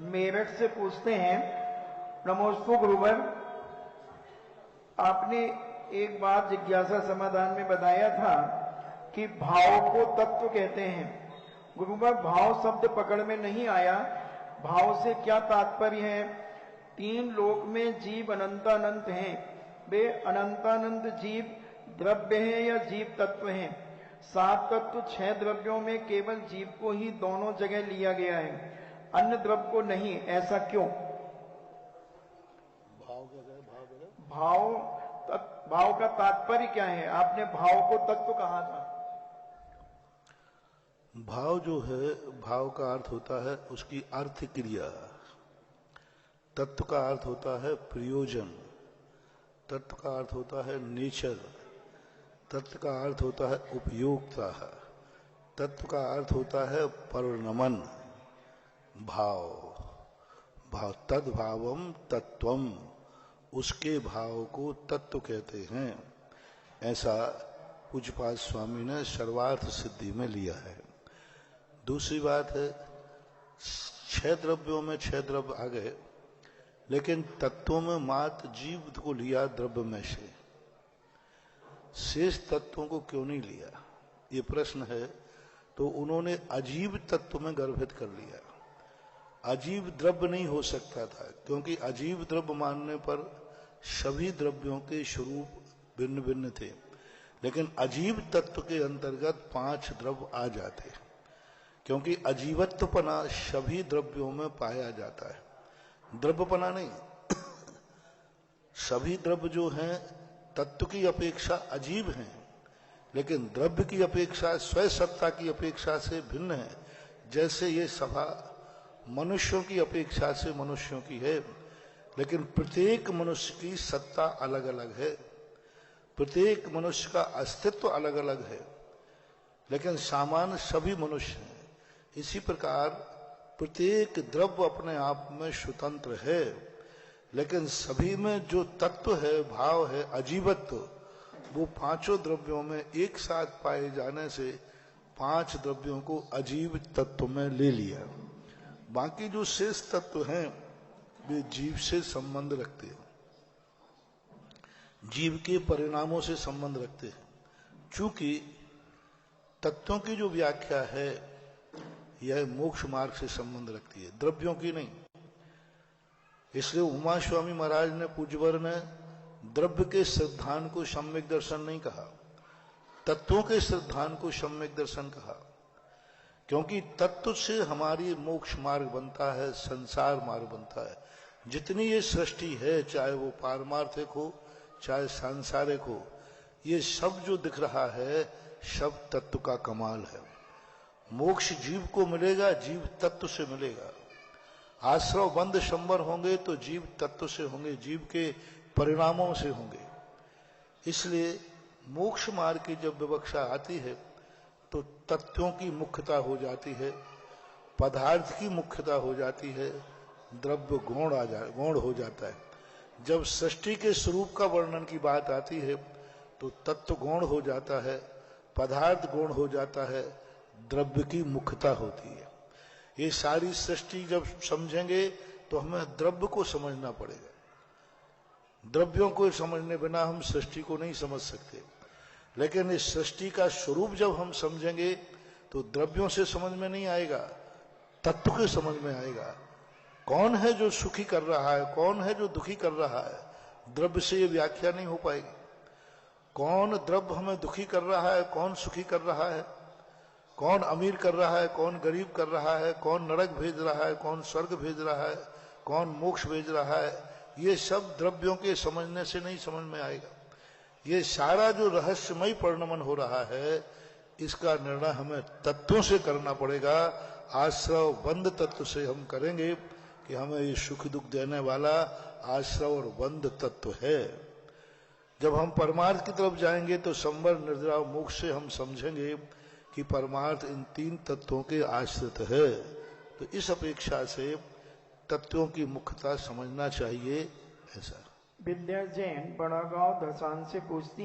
मेरठ से पूछते हैं, नमोस्तु गुरुवर, आपने एक बात जिज्ञासा समाधान में बताया था कि भाव को तत्व कहते हैं। गुरुवर, भाव शब्द पकड़ में नहीं आया, भाव से क्या तात्पर्य है? तीन लोक में जीव अनंतानंत हैं, वे अनंतानंत जीव द्रव्य हैं या जीव तत्व हैं? सात तत्व छह द्रव्यों में केवल जीव को ही दोनों जगह लिया गया है, अन्य द्रव्य को नहीं, ऐसा क्यों? भाव का तात्पर्य क्या है? आपने भाव को तत्व कहा था। भाव जो है, भाव का अर्थ होता है उसकी अर्थ क्रिया। तत्व का अर्थ होता है प्रयोजन, तत्व का अर्थ होता है नेचर, तत्व का अर्थ होता है उपयोगिता, तत्व का अर्थ होता है परिणमन। भाव भाव तद्भावम तत्वम, उसके भाव को तत्व कहते हैं, ऐसा पूज्यपाद स्वामी ने सर्वार्थ सिद्धि में लिया है। दूसरी बात है, छह द्रव्यों में छह द्रव्य आ गए, लेकिन तत्वों में मात्र जीव को लिया द्रव्य में से, शेष तत्वों को क्यों नहीं लिया, ये प्रश्न है। तो उन्होंने अजीव तत्व में गर्भित कर लिया। अजीव द्रव्य नहीं हो सकता था, क्योंकि अजीव द्रव्य मानने पर सभी द्रव्यों के स्वरूप भिन्न भिन्न थे, लेकिन अजीव तत्व के अंतर्गत पांच द्रव्य आ जाते, क्योंकि अजीवत्वपना सभी द्रव्यों में पाया जाता है, द्रव्यपना नहीं। सभी द्रव्य जो हैं तत्व की अपेक्षा अजीब हैं, लेकिन द्रव्य की अपेक्षा, स्वयं सत्ता की अपेक्षा से भिन्न है। जैसे ये सभा मनुष्यों की अपेक्षा से मनुष्यों की है, लेकिन प्रत्येक मनुष्य की सत्ता अलग अलग है, प्रत्येक मनुष्य का अस्तित्व अलग अलग है, लेकिन सामान्य सभी मनुष्य हैं। इसी प्रकार प्रत्येक द्रव्य अपने आप में स्वतंत्र है, लेकिन सभी में जो तत्व है, भाव है, अजीवत्व, वो पांचों द्रव्यों में एक साथ पाए जाने से पांच द्रव्यों को अजीव तत्व में ले लिया। बाकी जो शेष तत्व हैं वे जीव से संबंध रखते हैं, जीव के परिणामों से संबंध रखते हैं। चूंकि तत्वों की जो व्याख्या है यह मोक्ष मार्ग से संबंध रखती है, द्रव्यों की नहीं। इसलिए उमा स्वामी महाराज ने, पूज्यवर ने, द्रव्य के सिद्धांत को सम्यक दर्शन नहीं कहा, तत्वों के सिद्धांत को सम्यक दर्शन कहा, क्योंकि तत्व से हमारी मोक्ष मार्ग बनता है, संसार मार्ग बनता है। जितनी ये सृष्टि है, चाहे वो पारमार्थिक हो चाहे सांसारिक हो, ये सब जो दिख रहा है सब तत्व का कमाल है। मोक्ष जीव को मिलेगा, जीव तत्व से मिलेगा। आश्रव बंद शंबर होंगे तो जीव तत्व से होंगे, जीव के परिणामों से होंगे। इसलिए मोक्ष मार्ग की जब विवक्षा आती है तो तत्वों की मुख्यता हो जाती है, पदार्थ की मुख्यता हो जाती है, द्रव्य गौण हो जाता है। जब सृष्टि के स्वरूप का वर्णन की बात आती है तो तत्व गौण हो जाता है, पदार्थ गौण हो जाता है, द्रव्य की मुख्यता होती है। ये सारी सृष्टि जब समझेंगे तो हमें द्रव्य को समझना पड़ेगा। द्रव्यों को समझने बिना हम सृष्टि को नहीं समझ सकते, लेकिन इस सृष्टि का स्वरूप जब हम समझेंगे तो द्रव्यों से समझ में नहीं आएगा, तत्व के समझ में आएगा। कौन है जो सुखी कर रहा है, कौन है जो दुखी कर रहा है, द्रव्य से ये व्याख्या नहीं हो पाएगी। कौन द्रव्य हमें दुखी कर रहा है, कौन सुखी कर रहा है, कौन अमीर कर रहा है, कौन गरीब कर रहा है, कौन नरक भेज रहा है, कौन स्वर्ग भेज रहा है, कौन मोक्ष भेज रहा है, ये सब द्रव्यों के समझने से नहीं समझ में आएगा। ये सारा जो रहस्यमय परिणमन हो रहा है, इसका निर्णय हमें तत्वों से करना पड़ेगा। आश्रव बंद तत्व से हम करेंगे कि हमें ये सुख दुख देने वाला आश्रव और बंद तत्व है। जब हम परमार्थ की तरफ जाएंगे तो संवर निर्द्रा मोक्ष से हम समझेंगे कि परमार्थ इन तीन तत्वों के आश्रित है। तो इस अपेक्षा से तत्वों की मुख्यता समझना चाहिए। ऐसा विद्या जैन बड़ागांव धसान से पूछती